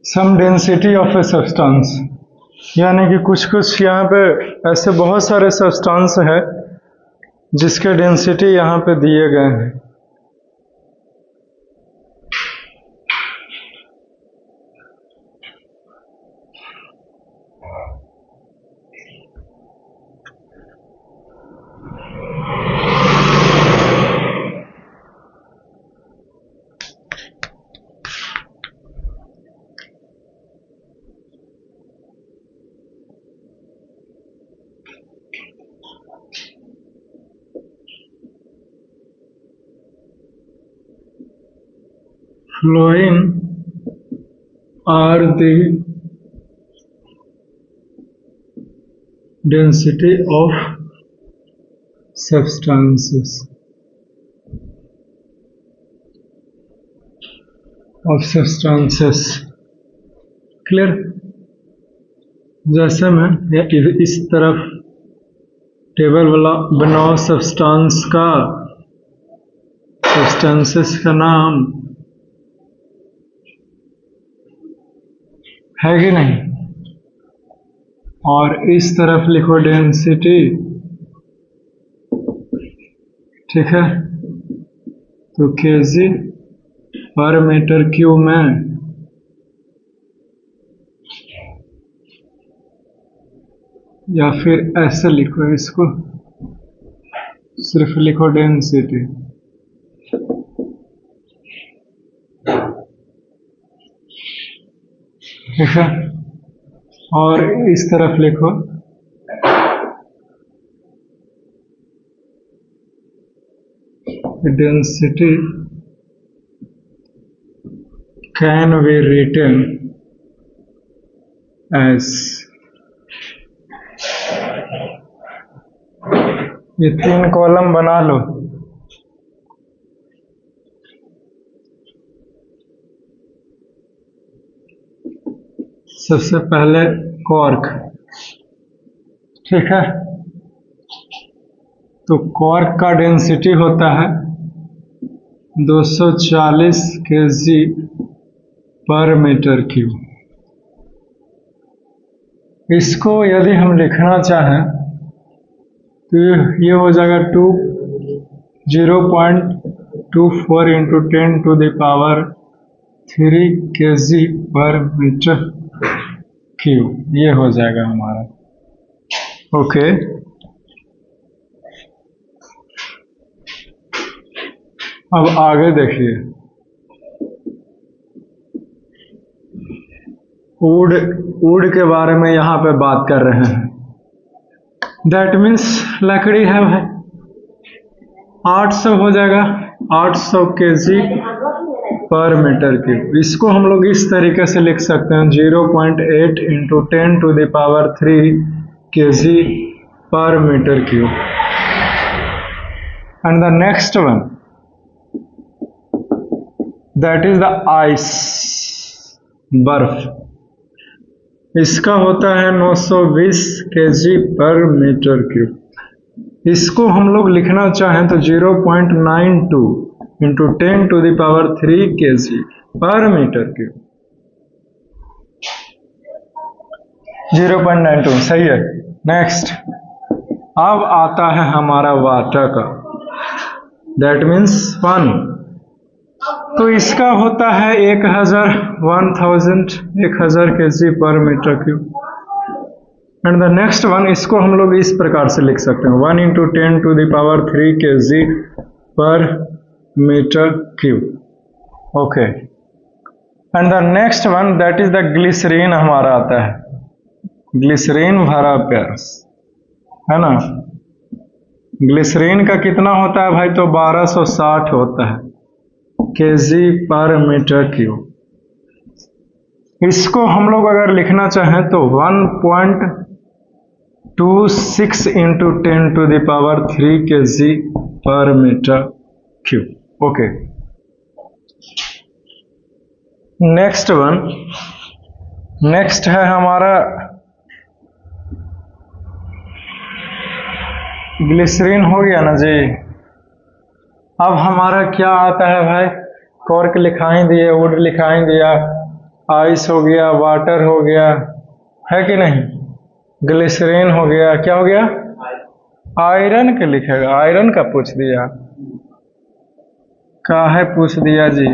Some density of a substance, यानी कि कुछ कुछ यहाँ पे ऐसे बहुत सारे सब्सटेंस है जिसके डेंसिटी यहाँ पे दिए गए हैं। Flowing are the density of substances clear. जैसे मैं इस तरफ टेबल वाला बनाओ सब्सटेंसेस का नाम है कि नहीं, और इस तरफ लिखो डेंसिटी, ठीक है। तो केजी पर मीटर क्यूब में या फिर ऐसे लिखो, इसको सिर्फ लिखो डेंसिटी, ठीक है। और इस तरफ लिखो density can be written as, ये 3 कॉलम बना लो। सबसे पहले कॉर्क, ठीक है। तो कॉर्क का डेंसिटी होता है 240 kg पर मीटर क्यूब। इसको यदि हम लिखना चाहें तो ये हो जाएगा 0.24 into 10 to the power 3 kg per metre cube, ये हो जाएगा हमारा। ओके, अब आगे देखिए, वुड के बारे में यहाँ पे बात कर रहे हैं। दैट मीन्स लकड़ी है भाई, 800 हो जाएगा, 800 kg पर मीटर क्यूब। इसको हम लोग इस तरीके से लिख सकते हैं 0.8 into 10 to the power 3 kg per metre cube. And the next one, that is the ice, बर्फ। इसका होता है 920 kg पर मीटर क्यूब। इसको हम लोग लिखना चाहें तो 0.92 into 10 to the power 3 kg per metre cube. 0.92 सही है। नेक्स्ट, अब आता है हमारा वाटर का, दैट मीन्स पानी। तो इसका होता है 1000 kg per metre cube. And the next one, इसको हम लोग इस प्रकार से लिख सकते हैं 1 into 10 to the power 3 kg per metre cube. Okay, and the next one, that is the glycerine हमारा आता है। ग्लिसरीन भरा प्यास है ना। ग्लिसरीन का कितना होता है भाई, तो 1260 होता है kg पर मीटर क्यूब। इसको हम लोग अगर लिखना चाहें तो 1.2 26 into 10⁻³ kg/m³। Okay, next one, next है हमारा ग्लिसरीन हो गया ना जी। अब हमारा क्या आता है भाई, कॉर्क लिखाई दिए, वुड लिखाई दिया, आइस हो गया, वाटर हो गया, है कि नहीं, ग्लिसरीन हो गया, क्या हो गया, आयरन के लिखेगा, आयरन का पूछ दिया, काहे पूछ दिया जी।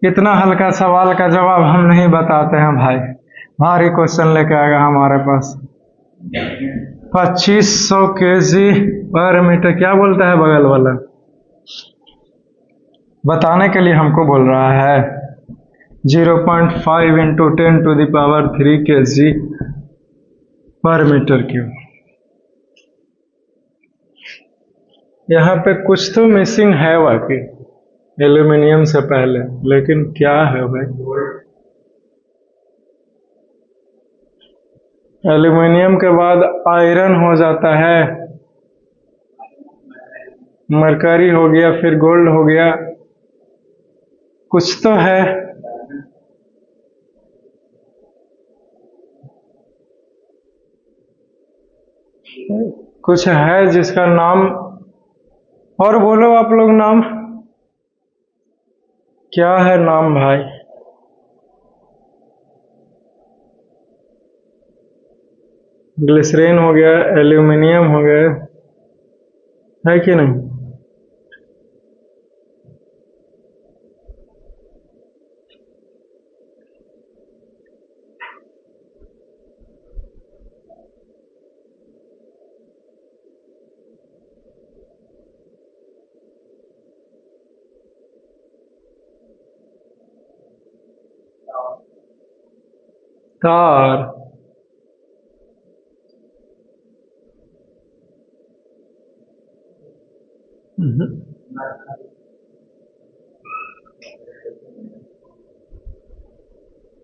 इतना हल्का सवाल का जवाब हम नहीं बताते हैं भाई, भारी क्वेश्चन लेके आएगा हमारे पास। 2500 kg/m, क्या बोलता है बगल वाला, बताने के लिए हमको बोल रहा है 0.5 इंटू 10⁻³ kg/m³। यहाँ पे कुछ तो मिसिंग है वाकई एल्यूमिनियम से पहले, लेकिन क्या है भाई, एल्यूमिनियम के बाद आयरन हो जाता है, मरकरी हो गया, फिर गोल्ड हो गया, कुछ तो है। कुछ है जिसका नाम, और बोलो आप लोग नाम, क्या है नाम भाई, ग्लिसरीन हो गया, एल्यूमिनियम हो गया, है कि नहीं। तार,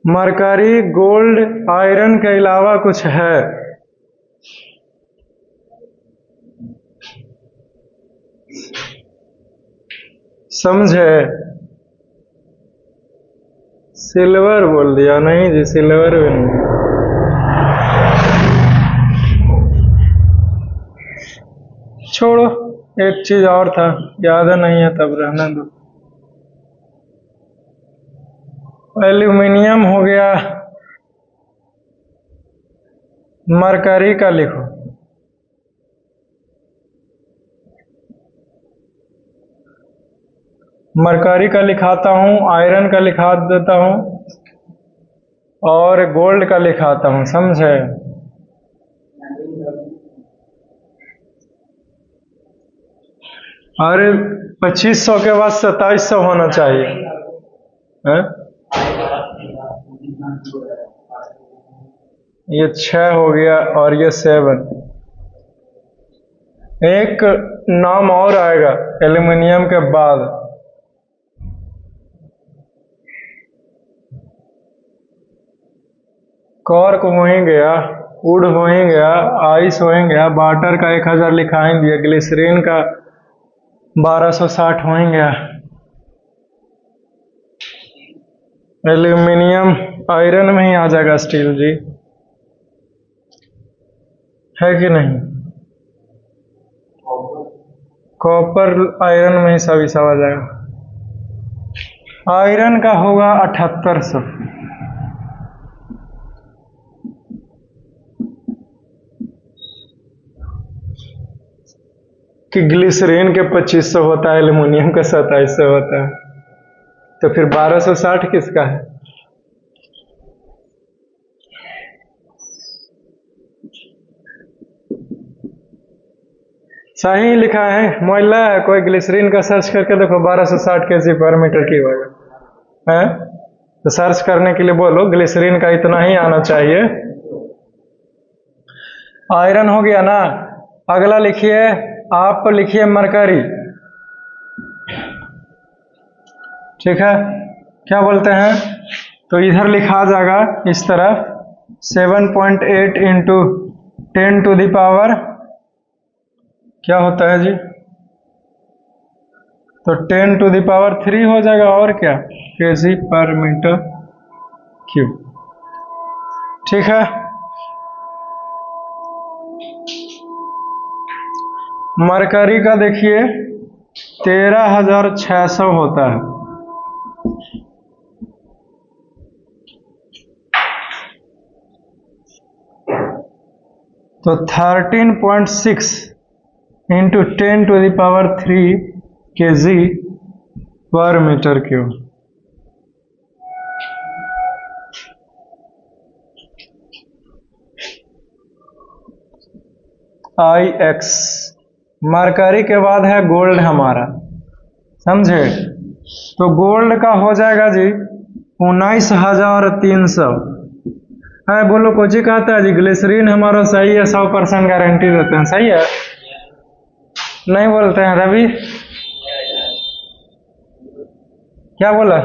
मरकरी, गोल्ड, आयरन के अलावा कुछ है, समझे। सिल्वर बोल दिया, नहीं जी, सिल्वर भी नहीं। छोड़ो, एक चीज और था, याद नहीं है तब रहने दो। एल्यूमिनियम हो गया, मरकरी का लिखो, मरकरी का लिखाता हूं, आयरन का लिखा देता हूं, और गोल्ड का लिखाता हूं, समझे। अरे 2500 के बाद 2700 होना चाहिए, है? ये 6 हो गया और ये 7। एक नाम और आएगा एल्यूमिनियम के बाद, कॉर्क हो ही गया, वुड हो ही गया, आइस हो ही गया, वाटर का 1000 लिखाई दिया, ग्लिसरीन का 1260 हो ही गया, एल्यूमिनियम आयरन में ही आ जाएगा स्टील जी, है कि नहीं। कॉपर आयरन में ही सभी सब आ जाएगा। आयरन का होगा 7800, कि ग्लिसरीन के 2500 होता है, एल्यूमिनियम का 2700 होता है, तो फिर 1260 किसका है। सही लिखा है, मोइला है, कोई ग्लिसरीन का सर्च करके देखो 1260 kg/m की होगा, है तो सर्च करने के लिए बोलो ग्लिसरीन का इतना ही आना चाहिए। आयरन हो गया ना, अगला लिखिए, आप लिखिए मरकरी, ठीक है, क्या बोलते हैं, तो इधर लिखा जाएगा इस तरफ 7.8 इंटू 10 टू द पावर क्या होता है जी? तो 10 टू द पावर 3 हो जाएगा, और क्या, केजी पर मीटर क्यूब। ठीक है, मरकरी का देखिए 13,600 होता है। तो 13.6 into 10 to the power 3 kg per metre cube. IX। Mercury के बाद है गोल्ड हमारा, समझे? तो गोल्ड का हो जाएगा जी 19,300 है। बोलो कोची कहता है जी, ग्लिसरीन हमारा सही है, 100% गारंटी देते हैं, सही है? नहीं बोलते हैं रवि, क्या बोला?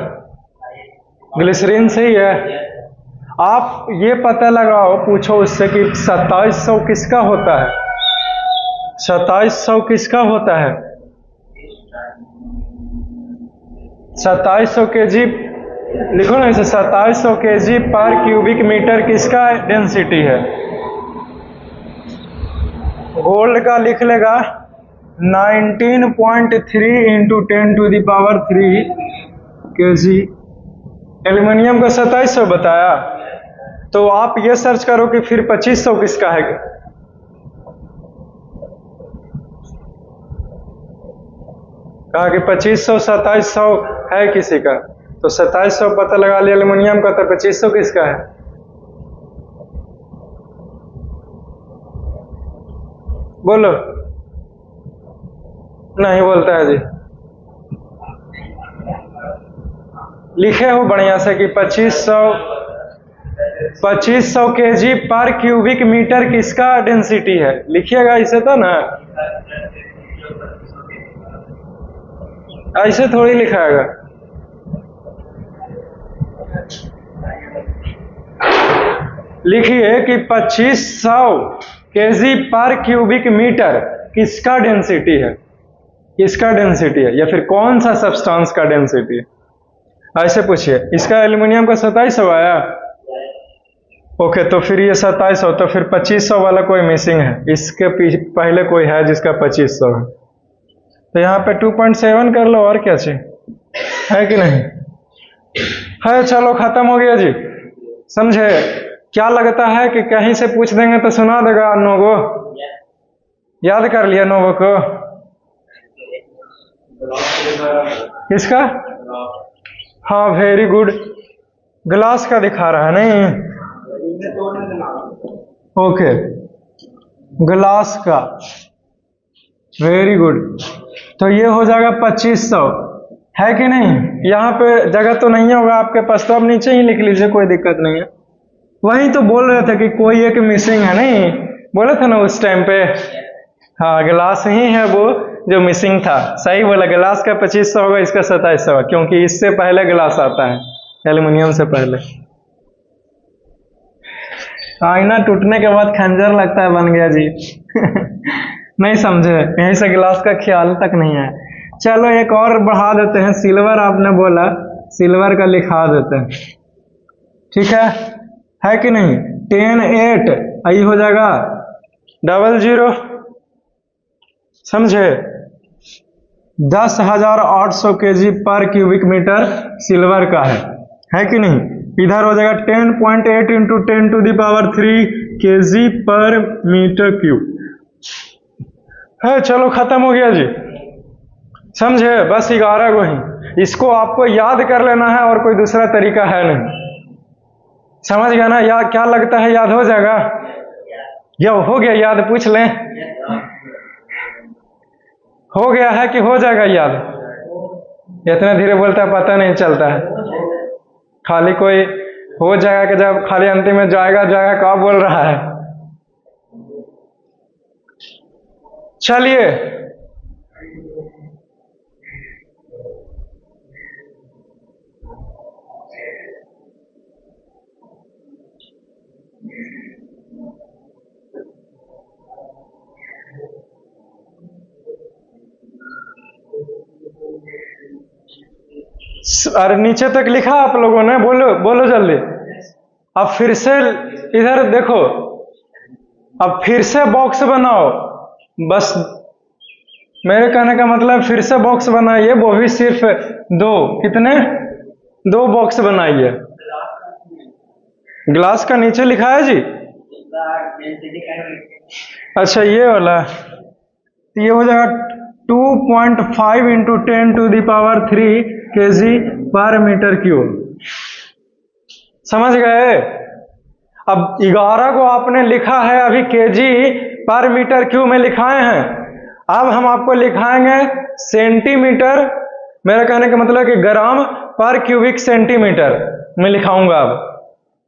ग्लिसरीन सही है। आप ये पता लगाओ, पूछो उससे कि 2700 किसका होता है, 2700 किसका होता है? 2700 केजी लिखो ना इसे, 2700 केजी पर क्यूबिक मीटर किसका डेंसिटी है? गोल्ड का लिख लेगा 19.3 into 10 to the power 3 kg. Aluminium का 2700 बताया, तो आप ये सर्च करो कि फिर 2500 किसका है। कहा कि 2500 2700 है किसी का, तो 2700 पता लगा लिया एल्यूमिनियम का, तो 2500 किसका है? बोलो, नहीं बोलता है जी। लिखे हो बढ़िया से कि 2500 केजी पर क्यूबिक मीटर किसका डेंसिटी है, लिखिएगा इसे तो ना, ऐसे थोड़ी लिखाएगा। लिखिए कि 2500 केजी पर क्यूबिक मीटर किसका डेंसिटी है, किसका डेंसिटी है, या फिर कौन सा सब्सटेंस का डेंसिटी है, ऐसे पूछिए। इसका एल्यूमिनियम का 2700 आया, ओके, तो फिर ये 2700, तो फिर 2500 वाला कोई मिसिंग है, इसके पहले कोई है जिसका 2500 है, तो यहाँ पे 2.7 कर लो, और क्या चाहिए, है कि नहीं है? चलो खत्म हो गया जी, समझे? क्या लगता है कि कहीं से पूछ देंगे तो सुना देगा नोगो? याद कर लिया नोगो को? किसका? हाँ, वेरी गुड। ग्लास का दिखा रहा है नहीं? ओके, ग्लास का, वेरी गुड। तो ये हो जाएगा 2500, है कि नहीं? यहाँ पे जगह तो नहीं होगा आपके पास, तो आप नीचे ही लिख लीजिए, कोई दिक्कत नहीं है। वही तो बोल रहे थे कि कोई एक मिसिंग है, नहीं बोले थे ना उस टाइम पे? हाँ, गिलास ही है वो जो मिसिंग था, सही बोला। गिलास का 2500 होगा, इसका 2700 होगा, क्योंकि इससे पहले गिलास आता है, एल्यूमिनियम से पहले। आईना टूटने के बाद खंजर लगता है, बन गया जी। नहीं समझे, यहीं से गिलास का ख्याल तक नहीं है। चलो एक और बढ़ा देते हैं, सिल्वर आपने बोला, सिल्वर का लिखा देते हैं, ठीक है कि नहीं? 10 8 आई हो जाएगा 00, समझे? 10,800 KG per cubic metre silver का है कि नहीं? इधर हो जाएगा 10.8 into 10 to the power 3 kg per metre cube है। चलो खत्म हो गया जी, समझे? बस 11 को ही, इसको आपको याद कर लेना है, और कोई दूसरा तरीका है नहीं, समझ गया ना? याद क्या लगता है, याद हो जाएगा? या हो गया याद? पूछ लें, हो गया है कि हो जाएगा याद? इतना धीरे बोलता है, पता नहीं चलता है, खाली कोई हो जाएगा कि जब खाली अंतिम में जाएगा जाएगा कब बोल रहा है। चलिए, अरे नीचे तक लिखा आप लोगों ने, बोलो बोलो जल्दी। अब फिर से इधर देखो, अब फिर से बॉक्स बनाओ। बस मेरे कहने का मतलब फिर से बॉक्स बनाइए, वो भी सिर्फ दो, कितने, 2 बॉक्स बनाइए। ग्लास का नीचे लिखा है जी? अच्छा ये वाला, ये हो जाएगा 2.5 इंटू 10⁻³ kg/m³। समझ गए? अब 11 को आपने लिखा है अभी kg/m³ में लिखाए हैं, अब हम आपको लिखाएंगे सेंटीमीटर, मेरा कहने का मतलब कि ग्राम/क्यूबिक सेंटीमीटर में लिखाऊंगा। अब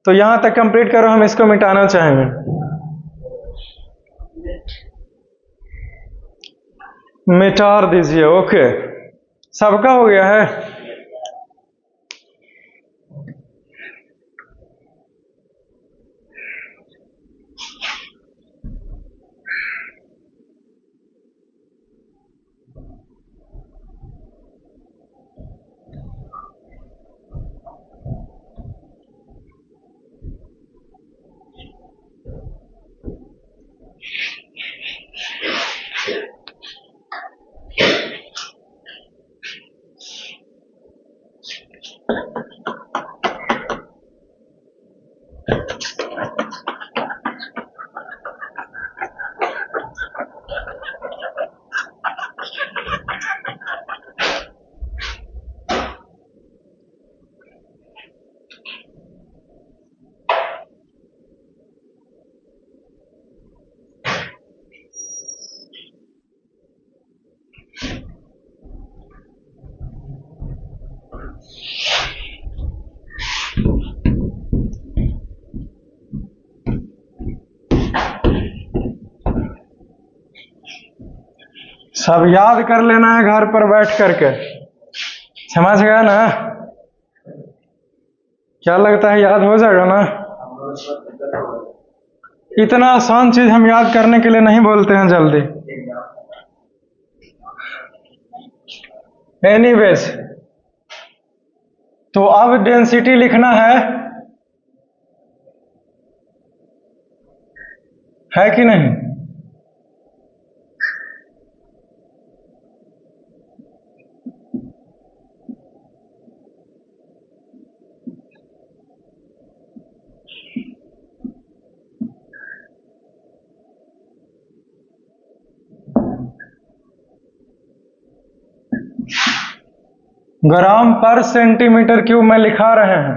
तो यहां तक कंप्लीट करो, हम इसको मिटाना चाहेंगे। मिटा दीजिए, ओके, सबका हो गया है। सब याद कर लेना है घर पर बैठ करके, समझ गया ना? क्या लगता है याद हो जाएगा ना? इतना आसान चीज हम याद करने के लिए नहीं बोलते हैं जल्दी। एनीवेज, तो अब डेंसिटी लिखना है कि नहीं? ग्राम/सेंटीमीटर³ में लिखा रहे हैं।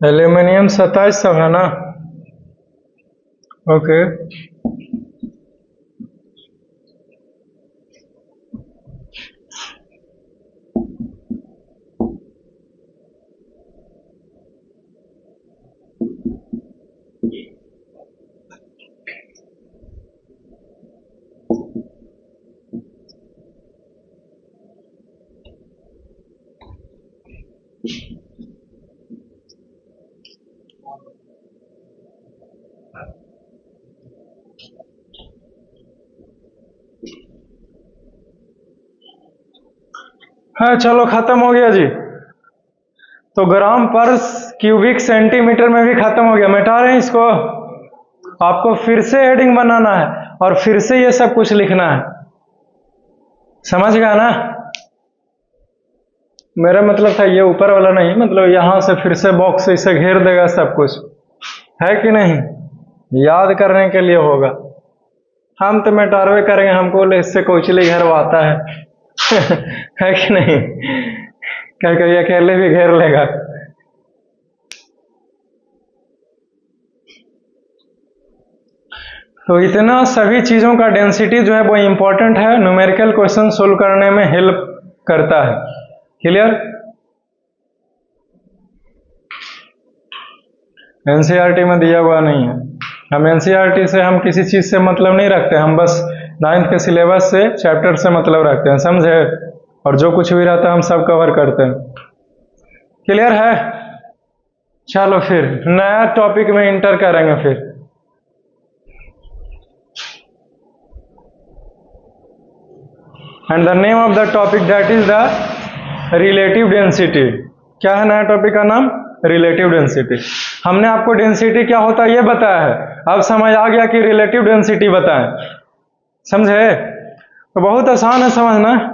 एल्यूमिनियम 2700 है ना? ओके, हाँ चलो खत्म हो गया जी। तो ग्राम/क्यूबिक सेंटीमीटर में भी खत्म हो गया। मिटा रहे हैं इसको, आपको फिर से हेडिंग बनाना है और फिर से ये सब कुछ लिखना है, समझ गया ना? मेरा मतलब था ये ऊपर वाला नहीं, मतलब यहां से फिर से बॉक्स इसे घेर देगा सब कुछ, है कि नहीं? याद करने के लिए होगा। हम तो मिटारवे करेंगे, हमको इससे कोचली घेरवाता है है कि नहीं? क्या करिए, अकेले भी घेर लेगा। तो इतना सभी चीजों का डेंसिटी जो है वो इंपॉर्टेंट है, न्यूमेरिकल क्वेश्चन सोल्व करने में हेल्प करता है। क्लियर? एनसीईआरटी में दिया हुआ नहीं है। हम एनसीईआरटी से हम किसी चीज से मतलब नहीं रखते, हम बस 9th के सिलेबस से, चैप्टर से मतलब रखते हैं, समझे? और जो कुछ भी रहता है हम सब कवर करते हैं। क्लियर है? चलो फिर नया टॉपिक में इंटर करेंगे फिर। And the name of the topic that is the relative density. क्या है नया टॉपिक का नाम? Relative density. हमने आपको डेंसिटी क्या होता है ये बताया है, अब समझ आ गया कि रिलेटिव डेंसिटी बताएं। समझे? तो बहुत आसान है समझना।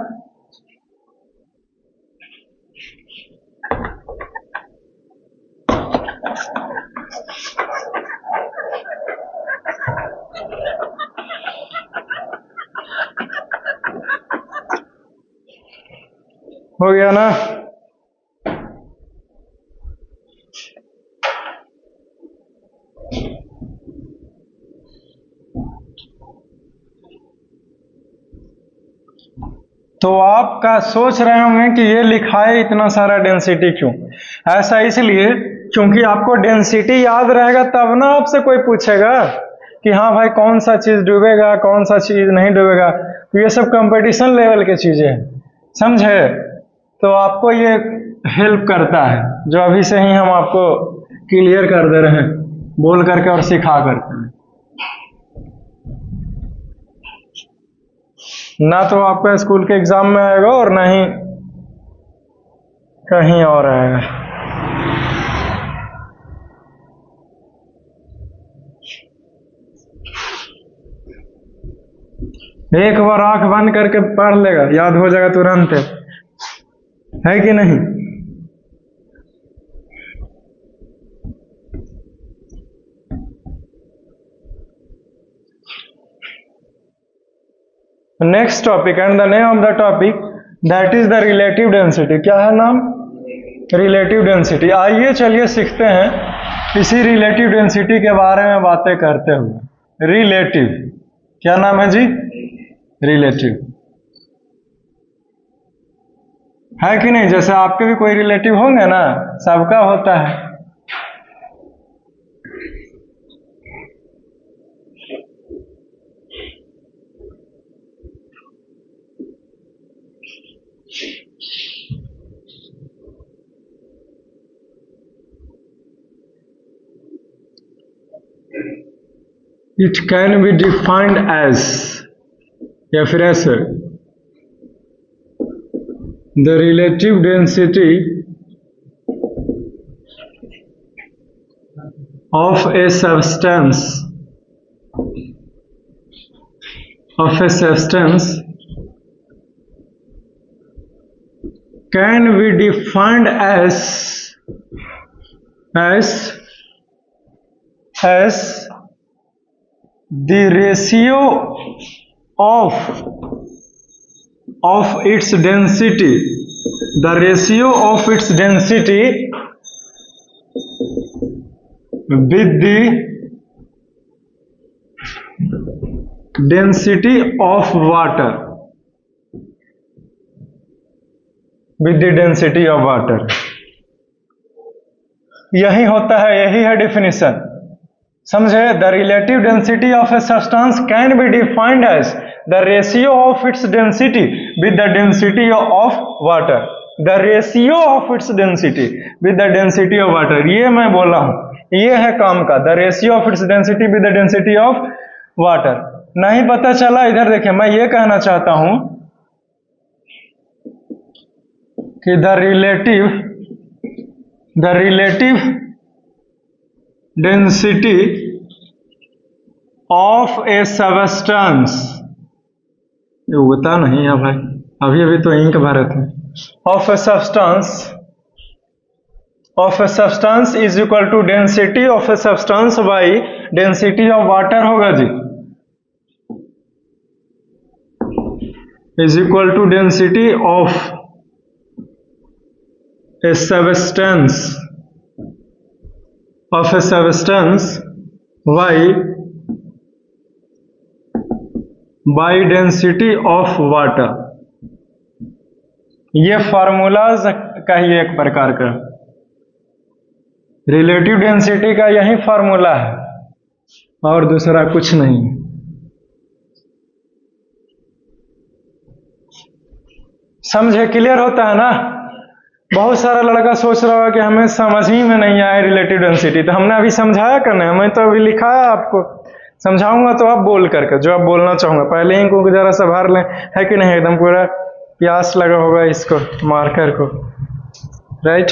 हो गया ना? तो आपका सोच रहे होंगे कि ये लिखा है इतना सारा डेंसिटी क्यों? ऐसा इसलिए क्योंकि आपको डेंसिटी याद रहेगा तब ना आपसे कोई पूछेगा कि हाँ भाई कौन सा चीज डूबेगा कौन सा चीज नहीं डूबेगा। तो ये सब कंपटीशन लेवल की चीजें हैं, समझे? तो आपको ये हेल्प करता है जो अभी से ही हम आपको क्लियर कर दे रहे हैं बोल करके और सिखा करके। ना तो आपका स्कूल के एग्जाम में आएगा और ना ही कहीं और आएगा। एक बार आंख बंद करके पढ़ लेगा, याद हो जाएगा तुरंत, है कि नहीं? Next topic and the name of the topic that is the relative density. क्या है नाम? Relative density. आइए चलिए सीखते हैं इसी रिलेटिव डेंसिटी के बारे में बातें करते हुए। रिलेटिव, क्या नाम है जी? रिलेटिव। है कि नहीं? जैसे आपके भी कोई रिलेटिव होंगे ना, सबका होता है। It can be defined as, या फिर ऐसे, the relative density of a substance can be defined as the ratio of its density, the ratio of its density with the density of water, with the density of water। यही होता है, यही है definition, समझे? The relative density of a substance can be defined as the ratio of its density with the density of water. The ratio of its density with the density of water, ये मैं बोला हूं, ये है काम का। The ratio of its density with the density of water. नहीं पता चला? इधर देखिए, मैं ये कहना चाहता हूं कि the relative density of a substance, ये बता नहीं है भाई, अभी तो इंक भरे थे। Of a substance is equal to density of a substance by density of water होगा जी, is equal to density of a substance by density of water। ये फार्मूलाज का ही एक प्रकार का, रिलेटिव डेंसिटी का यही फार्मूला है और दूसरा कुछ नहीं। समझे? क्लियर होता है ना? बहुत सारा लड़का सोच रहा होगा कि हमें समझ ही में नहीं आया रिलेटिव डेंसिटी, तो हमने अभी समझाया करना है, मैं तो अभी लिखाया आपको, समझाऊंगा तो आप बोल करके जो आप बोलना चाहूंगा। पहले ही इनको जरा सा भर लें, है कि नहीं, एकदम पूरा प्यास लगा होगा इसको मार्कर को, राइट।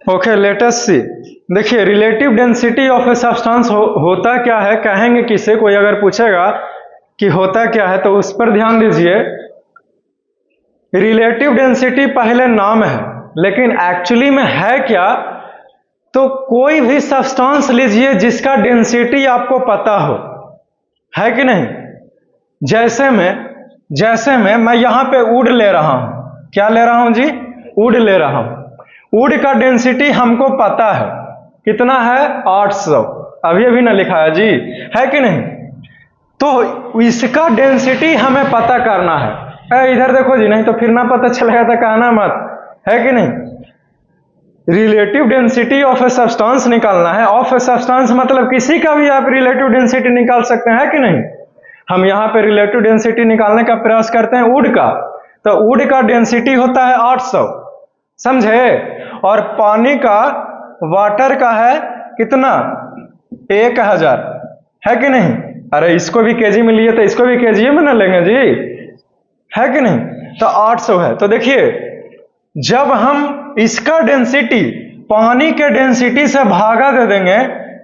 ओके, लेट अस सी। देखिए relative density of a substance होता क्या है, कहेंगे किसे, कोई अगर पूछेगा कि होता क्या है तो उस पर ध्यान दीजिए। रिलेटिव डेंसिटी पहले नाम है, लेकिन एक्चुअली में है क्या, तो कोई भी सब्सटेंस लीजिए जिसका डेंसिटी आपको पता हो, है कि नहीं। जैसे में मैं यहां पे वुड ले रहा हूं, क्या ले रहा हूं जी, वुड ले रहा हूं। वुड का डेंसिटी हमको पता है, कितना है, 800, अभी ना लिखा है जी, है कि नहीं। तो इसका डेंसिटी हमें पता करना है। इधर देखो जी, नहीं तो फिर ना पता चलेगा तो कहना मत, है कि नहीं। Relative density of a substance निकालना है। ऑफ ए सब्सटेंस मतलब किसी का भी आप रिलेटिव डेंसिटी निकाल सकते हैं, है कि नहीं। हम यहां पे रिलेटिव डेंसिटी निकालने का प्रयास करते हैं वुड का, तो वुड का डेंसिटी होता है 800, समझे। और पानी का, वाटर का है कितना, 1000, है कि नहीं। अरे इसको भी केजी में लिए तो इसको भी केजी में ना लेंगे जी, है कि नहीं। तो 800 है। तो देखिए जब हम इसका डेंसिटी पानी के डेंसिटी से भागा दे देंगे,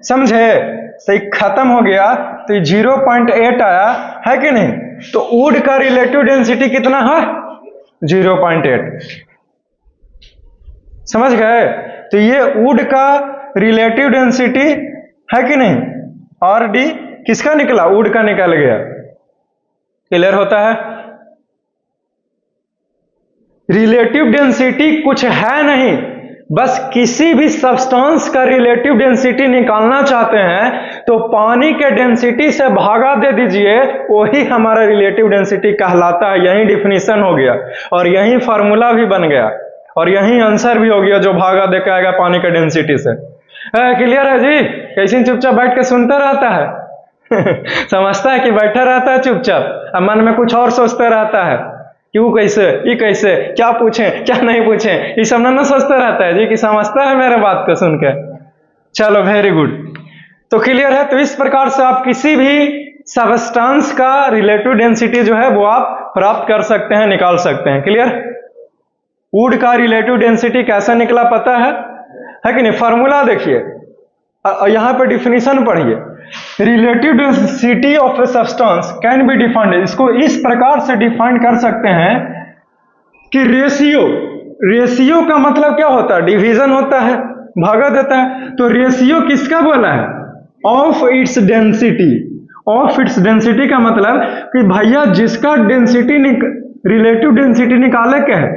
समझे, तो ये खत्म हो गया, तो 0.8 आया, है कि नहीं। तो वुड का रिलेटिव डेंसिटी कितना है, 0.8, समझ गए। तो ये वुड का रिलेटिव डेंसिटी है कि नहीं, और डी किसका निकला, वुड का निकल गया। क्लियर होता है। रिलेटिव डेंसिटी कुछ है नहीं, बस किसी भी सब्सटेंस का रिलेटिव डेंसिटी निकालना चाहते हैं तो पानी के डेंसिटी से भागा दे दीजिए, वही हमारा रिलेटिव डेंसिटी कहलाता है। यही डिफिनीशन हो गया और यही फार्मूला भी बन गया और यही आंसर भी हो गया जो भागा दे के आएगा पानी के डेंसिटी से। क्लियर है जी। कैसे चुपचाप बैठ के सुनता रहता है समझता है कि बैठा रहता है चुपचाप, अब मन में कुछ और सोचता रहता है, क्यों, कैसे, ये कैसे, क्या पूछें क्या नहीं पूछें, ये सब ना सोचता रहता है जी, कि समझता है मेरे बात को सुन के। चलो वेरी गुड। तो क्लियर है। तो इस प्रकार से आप किसी भी सब्सटेंस का रिलेटिव डेंसिटी जो है वो आप प्राप्त कर सकते हैं, निकाल सकते हैं। क्लियर। वुड का रिलेटिव डेंसिटी कैसे निकला पता है कि नहीं। फार्मूला देखिए, यहां पर डिफिनीशन पढ़िए। Relative density of a substance can be defined, इसको इस प्रकार से डिफाइन कर सकते हैं कि रेशियो का मतलब क्या होता है, डिवीजन होता है, भागा देता है। तो रेशियो किसका बोला है, of its density. Of its density का मतलब कि भैया जिसका डेंसिटी रिलेटिव डेंसिटी निकाले के है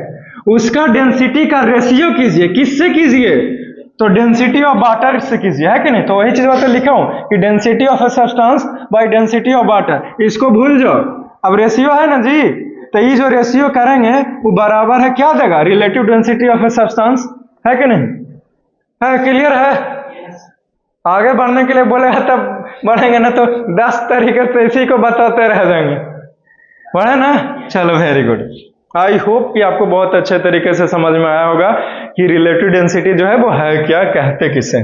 उसका डेंसिटी का रेशियो कीजिए। किससे कीजिए, तो डेंसिटी ऑफ वाटर से कीजिए, है कि नहीं। तो वही चीज बात लिखा हूं कि density of a substance by density of water, इसको भूल जाओ। अब रेशियो है ना जी, तो ये जो रेशियो करेंगे वो बराबर है, क्या देगा, relative density of a substance, है कि नहीं। है, क्लियर है। आगे बढ़ने के लिए बोलेगा तब बढ़ेंगे, ना तो 10 तरीके से इसी को बताते रह जाएंगे, बढ़े ना। चलो वेरी गुड। आई होप कि आपको बहुत अच्छे तरीके से समझ में आया होगा कि रिलेटिव डेंसिटी जो है वो है क्या, कहते किसे।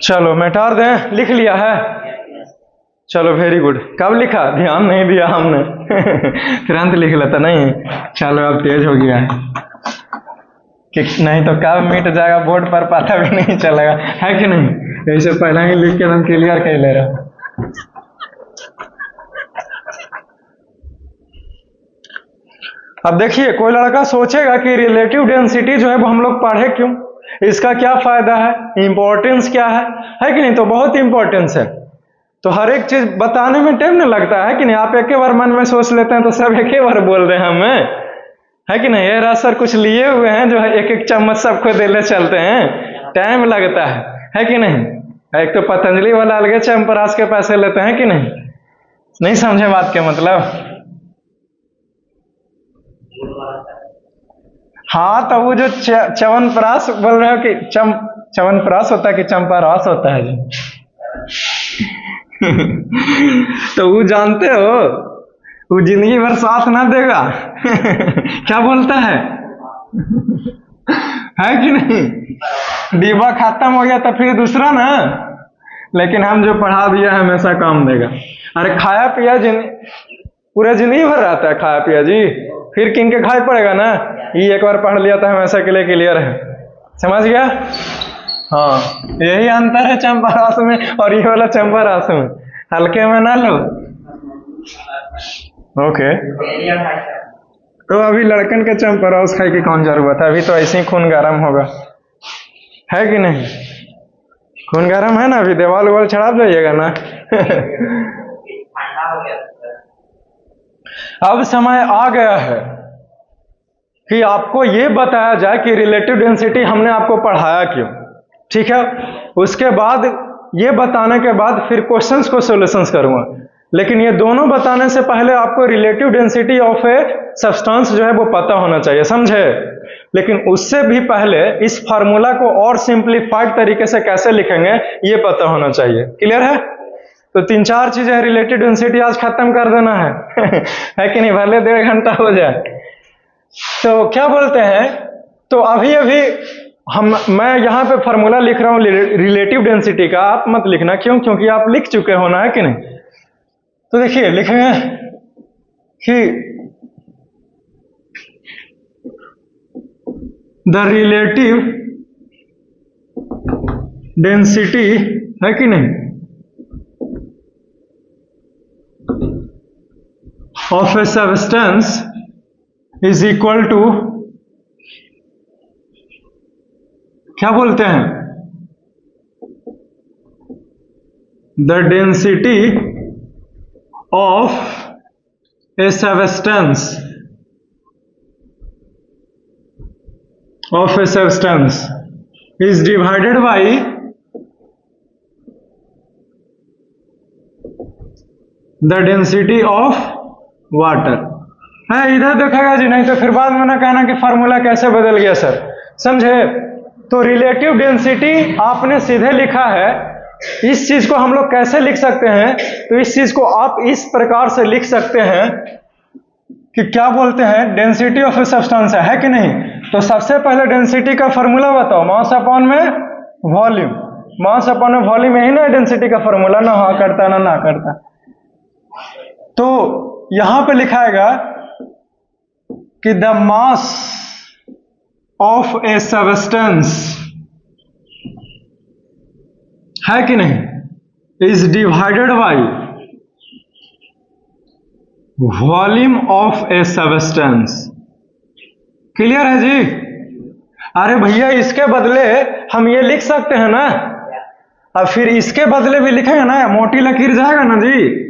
चलो मिटार दें, लिख लिया है। चलो वेरी गुड। कब लिखा, ध्यान नहीं दिया हमने तुरंत लिख लेता नहीं। चलो अब तेज हो गया कि नहीं तो कब मिट जाएगा बोर्ड पर पता भी नहीं चलेगा, है कि नहीं। ऐसे पहले ही लिख के हम क्लियर कर ले रहे। अब देखिए कोई लड़का सोचेगा कि रिलेटिव डेंसिटी जो है वो हम लोग पढ़े क्यों, इसका क्या फायदा है, इंपॉर्टेंस क्या है कि नहीं। तो बहुत इंपॉर्टेंस है। तो हर एक चीज बताने में टाइम नहीं लगता, है कि नहीं। आप एक बार मन में सोच लेते हैं तो सब एक बार बोल रहे हैं हमें, है कि नहीं। ये सर कुछ लिए हुए हैं जो एक एक चम्मच सबको देले चलते हैं, टाइम लगता है कि नहीं। एक तो पतंजलि वाला अलग चंपरास के पैसे लेते हैं कि नहीं समझे बात के मतलब। हाँ, तो वो जो च्यवनप्राश बोल रहे हो कि च्यवनप्राश होता है कि चंपारास होता है जी? तो वो जानते हो, वो जिंदगी भर साथ ना देगा। क्या बोलता है? है कि नहीं? डिब्बा खत्म हो गया तो फिर दूसरा ना, लेकिन हम जो पढ़ा दिया हमेशा काम देगा। अरे खाया पिया पूरा जिंदगी भर रहता है खाया पिया जी, फिर किन के खाई पड़ेगा ना। ये एक बार पढ़ लिया तो हमेशा के लिए क्लियर है, समझ गया? हाँ, यही अंतर है चंपारास में और ये वाला चंपारास में, हल्के में ना लो। ओके, तो अभी लड़कन के चंपारास खाई की कौन जरूरत है? अभी तो ऐसे ही खून गर्म होगा, है कि नहीं? खून गर्म है ना, अभी देवाल उवाल चढ़ा जाइएगा ना। अब समय आ गया है कि आपको यह बताया जाए कि रिलेटिव डेंसिटी हमने आपको पढ़ाया क्यों, ठीक है? उसके बाद ये बताने के बाद फिर क्वेश्चंस को सॉल्यूशंस करूंगा, लेकिन ये दोनों बताने से पहले आपको relative density of a substance जो है वो पता होना चाहिए, समझे? लेकिन उससे भी पहले इस फार्मूला को और सिंप्लीफाइड तरीके से कैसे लिखेंगे ये पता होना चाहिए। क्लियर है? तो 3-4 चीजें रिलेटिव डेंसिटी आज खत्म कर देना है। है कि नहीं? भले 1.5 घंटा हो जाए। तो क्या बोलते हैं, तो अभी मैं यहाँ पे फार्मूला लिख रहा हूँ रिलेटिव डेंसिटी का, आप मत लिखना। क्यों? क्योंकि आप लिख चुके हो ना, है कि नहीं? तो देखिए लिखेंगे कि द रिलेटिव डेंसिटी, है कि नहीं, of a substance is equal to, क्या बोलते हैं, the density of a substance is divided by the density of water। है, इधर देखेगा जी, नहीं तो फिर बाद में ना कहना कि फार्मूला कैसे बदल गया सर, समझे? तो रिलेटिव डेंसिटी आपने सीधे लिखा है। इस चीज को हम लोग कैसे लिख सकते हैं? तो इस चीज को आप इस प्रकार से लिख सकते हैं कि क्या बोलते हैं, डेंसिटी ऑफ ए सब्सटेंस है कि नहीं? तो सबसे पहले डेंसिटी का फॉर्मूला बताओ, मास अपॉन में वॉल्यूम। मास अपॉन में वॉल्यूम, यही ना डेंसिटी का फॉर्मूला, ना हाँ करता ना करता। तो यहां पे लिखाएगा कि the mass of a substance, है कि नहीं, is divided by volume of a substance. Clear है जी? अरे भैया, इसके बदले हम ये लिख सकते हैं ना, अब फिर इसके बदले भी लिखेंगे ना, मोटी लकीर जाएगा ना जी।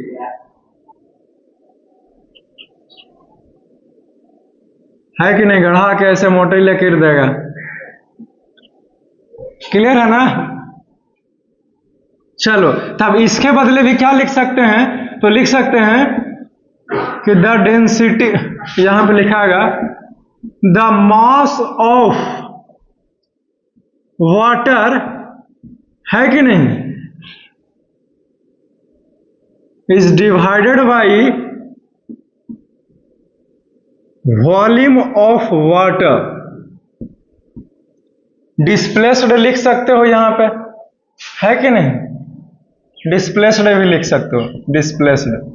है कि नहीं? गढ़ा के ऐसे मोटी लकीर देगा। क्लियर है ना? चलो, तब इसके बदले भी क्या लिख सकते हैं? तो लिख सकते हैं कि द डेंसिटी, यहां पे लिखाएगा द मास ऑफ वाटर, है कि नहीं, is divided by volume of water. Displaced लिख सकते हो यहां पे, है कि नहीं? डिस्प्लेस्ड भी लिख सकते हो, डिस्प्लेस्ड।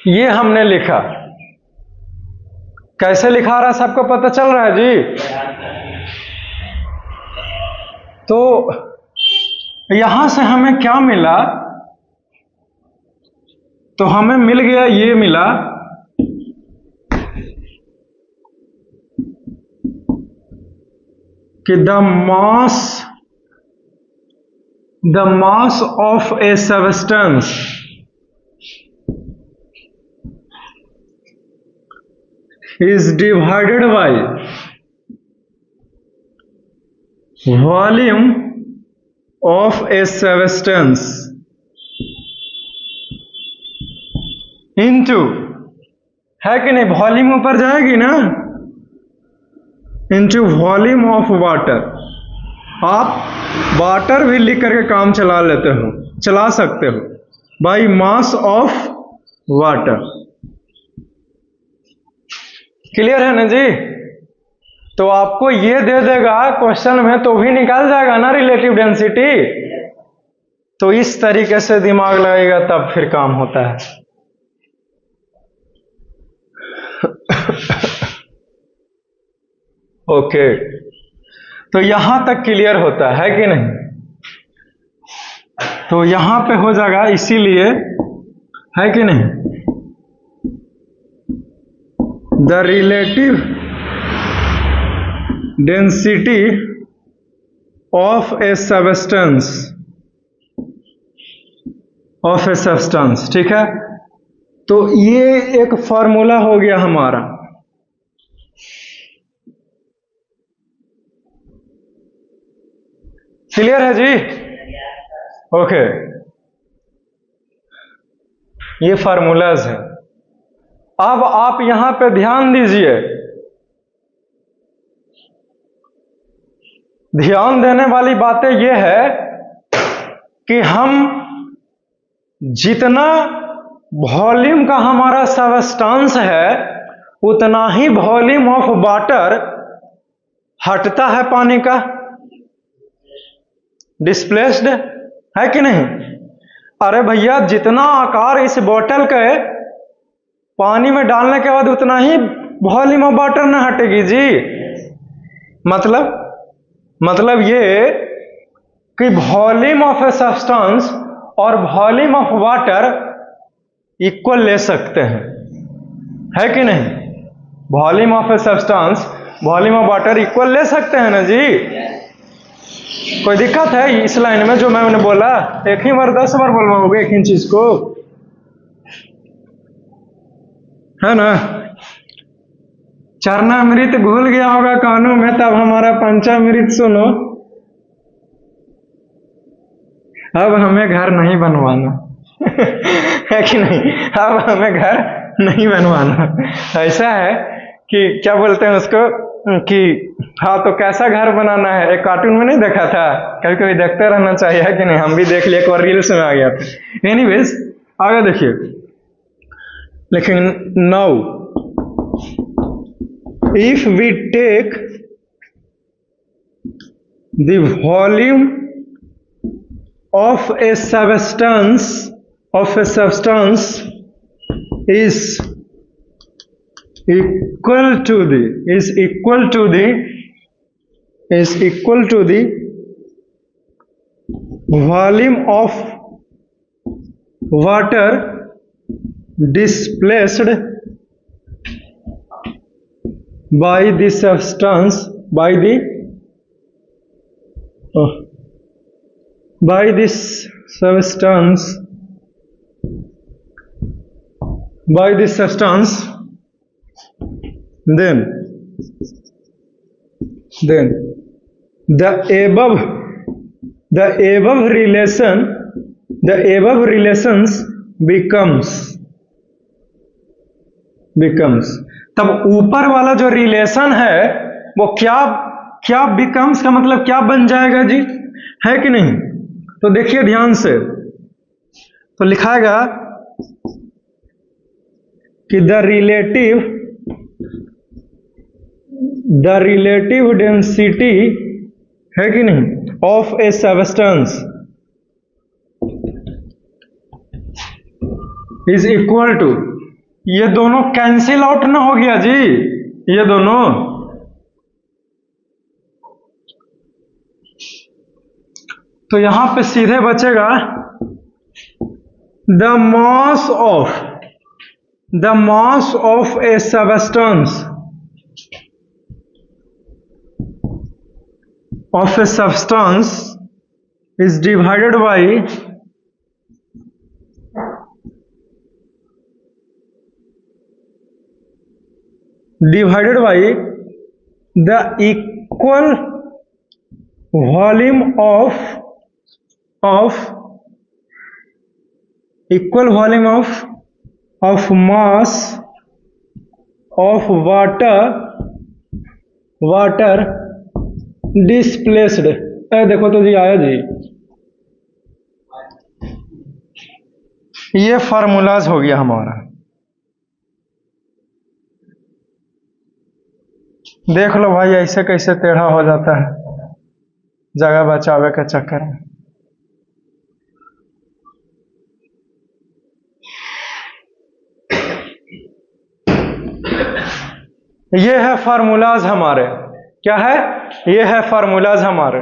ये हमने लिखा, कैसे लिखा रहा सबको पता चल रहा है जी? तो यहां से हमें क्या मिला? तो हमें मिल गया, ये मिला कि the mass of a substance is divided by volume of a substance into, है कि नहीं, वॉल्यूम ऊपर जाएगी ना, इनटू वॉल्यूम ऑफ वाटर। आप वाटर भी लिख करके काम चला लेते हो, चला सकते हो, by mass of water. Clear है ना जी? तो आपको ये दे देगा क्वेश्चन में तो भी निकाल जाएगा ना रिलेटिव डेंसिटी। तो इस तरीके से दिमाग लगेगा तब फिर काम होता है। ओके, तो यहां तक क्लियर होता है कि नहीं? तो यहां पे हो जाएगा, इसीलिए, है कि नहीं, the relative density of a substance, of a substance, ठीक है। तो ये एक फॉर्मूला हो गया हमारा। क्लियर है जी? ओके, ये फार्मूलाज है। अब आप यहां पे ध्यान दीजिए, ध्यान देने वाली बातें ये है कि हम जितना वॉल्यूम का हमारा सब्सटेंस है उतना ही वॉल्यूम ऑफ वाटर हटता है पानी का, डिस्प्लेस्ड, है कि नहीं? अरे भैया, जितना आकार इस बोतल के पानी में डालने के बाद उतना ही वॉल्यूम ऑफ वाटर न हटेगी जी। मतलब ये कि वॉल्यूम ऑफ ए सब्सटेंस और वॉल्यूम ऑफ वाटर इक्वल ले सकते हैं, है कि नहीं? Volume of a substance, volume of water equal ले सकते हैं ना जी। कोई दिक्कत है इस लाइन में जो मैंने बोला? एक ही बार 10 बार बोलवाओगे एक ही चीज को, है ना? चरणामृत भूल गया होगा कानों में, तब हमारा पंचामृत सुनो। अब हमें घर नहीं बनवाना है कि नहीं? अब हमें घर नहीं बनवाना। ऐसा है कि क्या बोलते हैं उसको कि हाँ, तो कैसा घर बनाना है? एक कार्टून में नहीं देखा था? कभी कभी देखते रहना चाहिए, है कि नहीं? हम भी देख लिए, एक बार रील्स में आ गया था। एनीवेज, आगे देखिए, लेकिन now if we take the volume of a substance is equal to the volume of water displaced by the substance by this substance then the above relations becomes तब ऊपर वाला जो रिलेशन है वो क्या becomes का मतलब क्या बन जाएगा जी, है कि नहीं? तो देखिए ध्यान से, तो लिखाएगा कि द रिलेटिव डेंसिटी, है कि नहीं, of a substance is equal to, ये दोनों कैंसिल आउट ना हो गया जी, ये दोनों, तो यहां पे सीधे बचेगा the mass of a substance is divided by the equal volume of of mass of water displaced. देखो तो जी आया जी, ये फार्मूलाज हो गया हमारा। देख लो भाई ऐसे कैसे टेढ़ा हो जाता है जगह बचावे के चक्कर में। ये है फार्मूलाज हमारे, क्या है, ये है फार्मूलाज हमारे।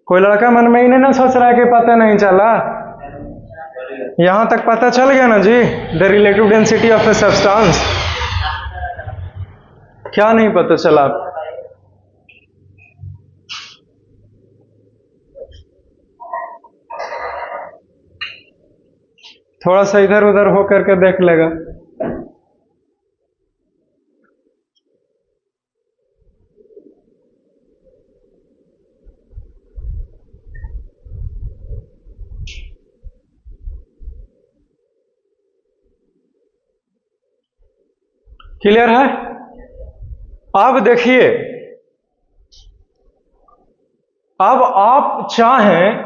कोई लड़का मन में ही नहीं ना सोच रहा है कि पता नहीं चला, यहां तक पता चल गया ना जी। The relative density of a substance, क्या नहीं पता चला? थोड़ा सा इधर उधर हो करके देख लेगा। क्लियर है? अब देखिए, अब आप चाहें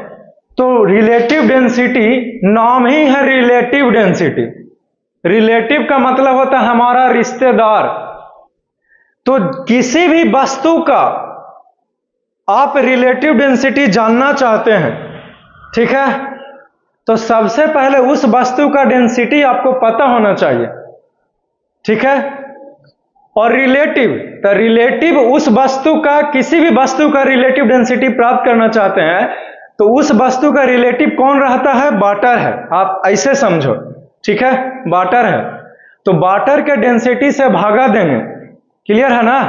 तो रिलेटिव डेंसिटी, नाम ही है रिलेटिव डेंसिटी। रिलेटिव का मतलब होता है हमारा रिश्तेदार। तो किसी भी वस्तु का आप रिलेटिव डेंसिटी जानना चाहते हैं, ठीक है, तो सबसे पहले उस वस्तु का डेंसिटी आपको पता होना चाहिए, ठीक है। और रिलेटिव, तो रिलेटिव उस वस्तु का, किसी भी वस्तु का रिलेटिव डेंसिटी प्राप्त करना चाहते हैं तो उस वस्तु का रिलेटिव कौन रहता है? वाटर है। आप ऐसे समझो, ठीक है, वाटर है। तो वाटर के डेंसिटी से भागा देंगे, क्लियर है ना,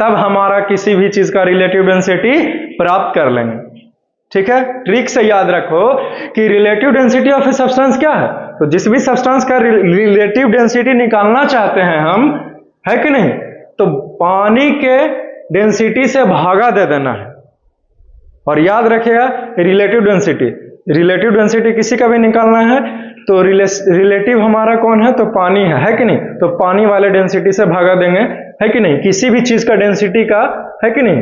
तब हमारा किसी भी चीज का रिलेटिव डेंसिटी प्राप्त कर लेंगे, ठीक है। ट्रिक से याद रखो कि relative density of a substance क्या है, तो जिस भी सब्सटेंस का रिलेटिव डेंसिटी निकालना चाहते हैं हम, है कि नहीं, तो पानी के डेंसिटी से भागा दे देना है। और याद रखिएगा रिलेटिव डेंसिटी, रिलेटिव डेंसिटी किसी का भी निकालना है तो रिलेटिव हमारा कौन है, तो पानी है कि नहीं, तो पानी वाले डेंसिटी से भागा देंगे, है कि नहीं, किसी भी चीज का डेंसिटी का, है कि नहीं,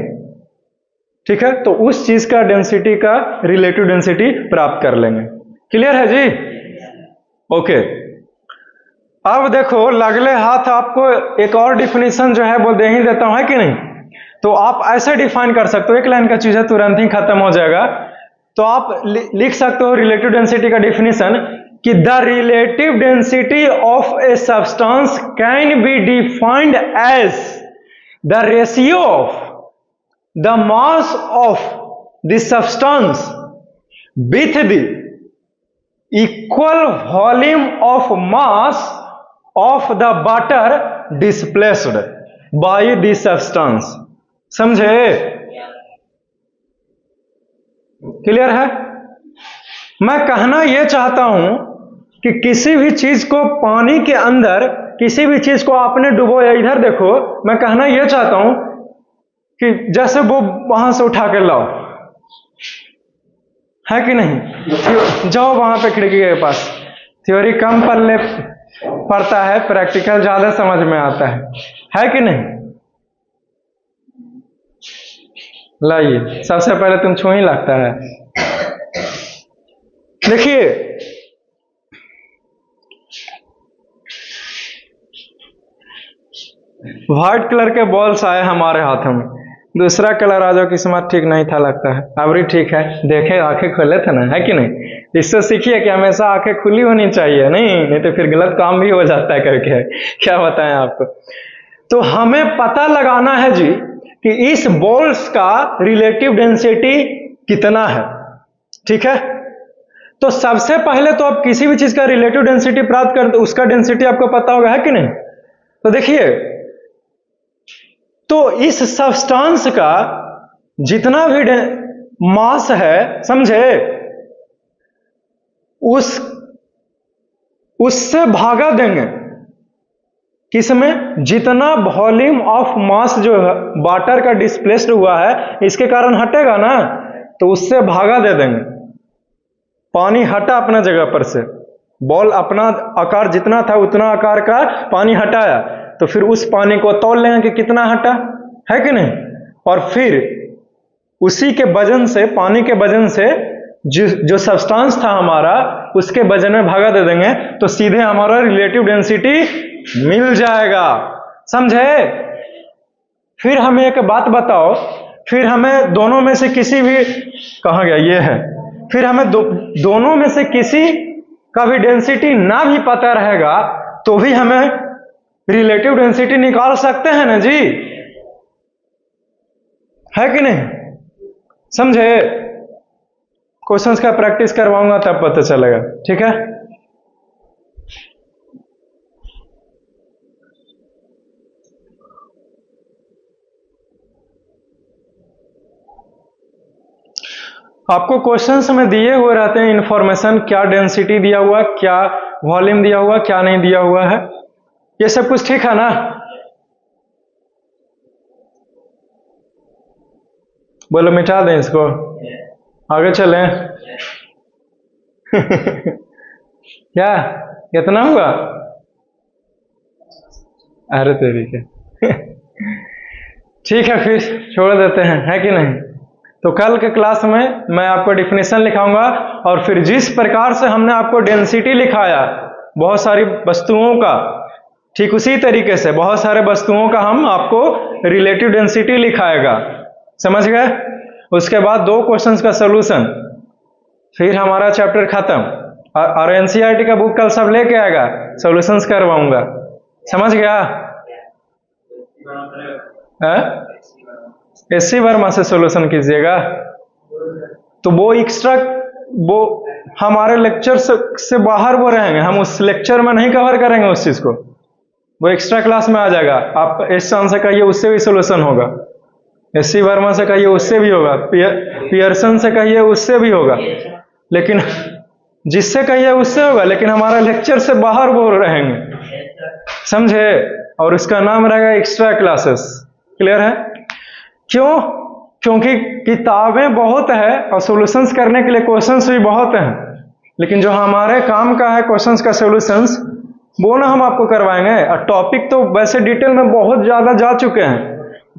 ठीक है। तो उस चीज का डेंसिटी का रिलेटिव डेंसिटी प्राप्त कर लेंगे। क्लियर है जी? ओके। अब देखो लगले हाथ आपको एक और डिफिनीशन जो है वो दे ही देता हूं, है कि नहीं। तो आप ऐसे डिफाइन कर सकते हो, एक लाइन का चीज है तुरंत ही खत्म हो जाएगा। तो आप लिख सकते हो रिलेटिव डेंसिटी का डिफिनीशन कि the relative density of a substance can be defined as the ratio of the mass of the substance with the equal volume of mass of the water displaced by the substance. समझे? Clear है? मैं कहना यह चाहता हूं कि किसी भी चीज को पानी के अंदर, किसी भी चीज को आपने डुबोया, इधर देखो, मैं कहना यह चाहता हूं कि जैसे वो वहां से उठा के लाओ, है कि नहीं, जाओ वहां पे खिड़की के पास। थ्योरी कम पढ़ने पड़ता है, प्रैक्टिकल ज्यादा समझ में आता है कि नहीं। लाइए, सबसे पहले तुम छू ही लगता है। देखिए व्हाइट कलर के बॉल्स आए हमारे हाथों में, दूसरा कलर आ जाओ, किस्मत ठीक नहीं था लगता है। अब भी ठीक है, देखे आंखें खोले थे ना, है कि नहीं। इससे सीखिए कि हमेशा आंखें खुली होनी चाहिए, नहीं तो फिर गलत काम भी हो जाता है करके, क्या बताएं आपको। तो हमें पता लगाना है जी कि इस बॉल्स का रिलेटिव डेंसिटी कितना है, ठीक है। तो सबसे पहले तो आप किसी भी चीज का रिलेटिव डेंसिटी प्राप्त कर, तो उसका डेंसिटी आपको पता होगा, है कि नहीं। तो देखिए, तो इस सब्सटेंस का जितना भी मास है, समझे, उससे भागा देंगे किसमें, जितना वॉल्यूम ऑफ मास जो है वाटर का डिस्प्लेस्ड हुआ है, इसके कारण हटेगा ना, तो उससे भागा दे देंगे। पानी हटा अपना जगह पर से, बॉल अपना आकार जितना था उतना आकार का पानी हटाया, तो फिर उस पानी को तौल लेंगे कि कितना हटा, है कि नहीं। और फिर उसी के वजन से, पानी के वजन से जो सब्सटेंस था हमारा, उसके वजन में भागा दे देंगे, तो सीधे हमारा रिलेटिव डेंसिटी मिल जाएगा, समझे। फिर हमें एक बात बताओ, फिर हमें दोनों में से किसी भी, कहाँ गया ये है, फिर हमें दोनों में से किसी का भी डेंसिटी ना भी पता रहेगा तो भी हमें रिलेटिव डेंसिटी निकाल सकते हैं ना जी, है कि नहीं, समझे। क्वेश्चंस का प्रैक्टिस करवाऊंगा तब पता चलेगा, ठीक है। आपको क्वेश्चंस में दिए हुए रहते हैं इंफॉर्मेशन, क्या डेंसिटी दिया हुआ, क्या वॉल्यूम दिया हुआ, क्या नहीं दिया हुआ है, ये सब कुछ ठीक है ना। बोलो मिटा दें इसको, आगे चलें। क्या कितना हुआ, अरे तेरी के। ठीक है, फिर छोड़ देते हैं, है कि नहीं। तो कल के क्लास में मैं आपको डिफिनेशन लिखाऊंगा, और फिर जिस प्रकार से हमने आपको डेंसिटी लिखाया बहुत सारी वस्तुओं का, ठीक उसी तरीके से बहुत सारे वस्तुओं का हम आपको रिलेटिव डेंसिटी लिखाएगा, समझ गए। उसके बाद 2 क्वेश्चंस का सॉल्यूशन, फिर हमारा चैप्टर खत्म। और एनसीईआरटी का बुक कल सब लेके आएगा, सॉल्यूशंस करवाऊंगा, समझ गया। एससी वर्मा से सॉल्यूशन कीजिएगा, तो वो एक्स्ट्रा, वो हमारे लेक्चर से बाहर वो रहेंगे, हम उस लेक्चर में नहीं कवर करेंगे उस चीज को, वो एक्स्ट्रा क्लास में आ जाएगा। आप एस चांद से कहिए उससे भी सॉल्यूशन होगा, एससी वर्मा से कहिए उससे भी होगा, पियर्सन से कहिए उससे भी होगा, लेकिन जिससे कहिए उससे होगा, लेकिन हमारा लेक्चर से बाहर वो रहेंगे, समझे। और उसका नाम रहेगा एक्स्ट्रा क्लासेस, क्लियर है। क्यों? क्योंकि किताबें बहुत है और सॉल्यूशंस करने के लिए क्वेश्चंस भी बहुत हैं, लेकिन जो हमारे काम का है क्वेश्चंस का सॉल्यूशंस, वो ना हम आपको करवाएंगे। और टॉपिक तो वैसे डिटेल में बहुत ज्यादा जा चुके हैं,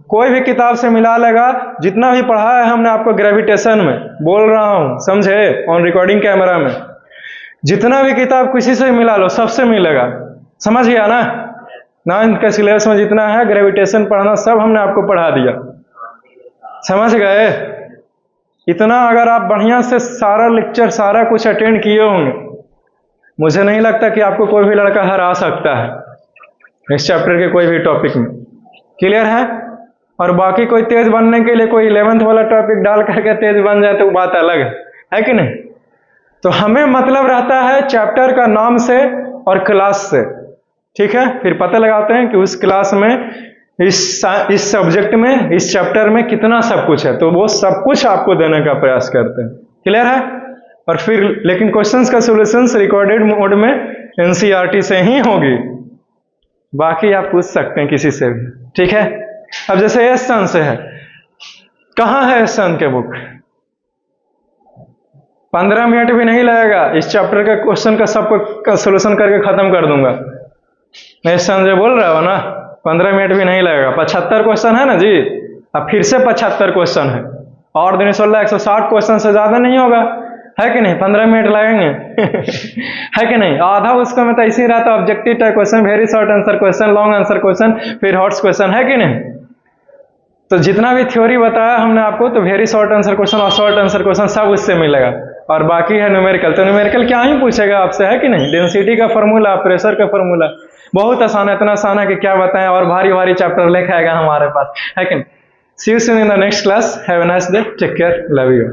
कोई भी किताब से मिला लेगा, जितना भी पढ़ा है हमने आपको ग्रेविटेशन में, बोल रहा हूं, समझे, ऑन रिकॉर्डिंग कैमरा में, जितना भी किताब किसी से मिला लो सबसे मिलेगा, समझ गया ना। 9th के सिलेबस में जितना है ग्रेविटेशन पढ़ना सब हमने आपको पढ़ा दिया, समझ गए। इतना अगर आप बढ़िया से सारा लेक्चर सारा कुछ अटेंड किए होंगे, मुझे नहीं लगता कि आपको कोई भी लड़का हरा सकता है इस चैप्टर के कोई भी टॉपिक में, क्लियर है। और बाकी कोई तेज बनने के लिए कोई 11th वाला टॉपिक डाल करके तेज बन जाए तो बात अलग है कि नहीं। तो हमें मतलब रहता है चैप्टर का नाम से और क्लास से, ठीक है। फिर पता लगाते हैं कि उस क्लास में इस सब्जेक्ट में, इस चैप्टर में कितना सब कुछ है, तो वो सब कुछ आपको देने का प्रयास करते हैं, क्लियर है। और फिर लेकिन क्वेश्चंस का सॉल्यूशंस रिकॉर्डेड मोड में एनसीईआरटी से ही होगी, बाकी आप पूछ सकते हैं किसी से भी, ठीक है। अब जैसे एस सन से है, कहां है एस सन के बुक, 15 मिनट भी नहीं लगेगा, इस चैप्टर के क्वेश्चन का सबको सॉल्यूशन करके खत्म कर दूंगा। एस सन जो बोल रहा हो ना, 15 मिनट भी नहीं लगेगा। 75 क्वेश्चन है ना जी, अब फिर से 75 क्वेश्चन है, और दिन 16 160 क्वेश्चन से ज्यादा नहीं होगा, है कि नहीं। 15 मिनट लगेंगे है कि नहीं। आधा उसको में तो ऐसे ही रहता, objective type question, very short answer question, long answer question, फिर हॉट्स क्वेश्चन, है कि नहीं। तो जितना भी थ्योरी बताया हमने आपको, तो वेरी शॉर्ट आंसर क्वेश्चन और शॉर्ट आंसर क्वेश्चन सब उससे मिलेगा। और बाकी है न्यूमेरिकल, तो न्यूमेरिकल क्या ही पूछेगा आपसे, है कि नहीं। डेंसिटी का फॉर्मूला, प्रेशर का फॉर्मूला, बहुत आसान है, इतना आसान है कि क्या बताएं, और भारी भारी चैप्टर लेके आएगा हमारे पास, है कि नहीं। See you soon in the next class, have a nice day, take care, love you.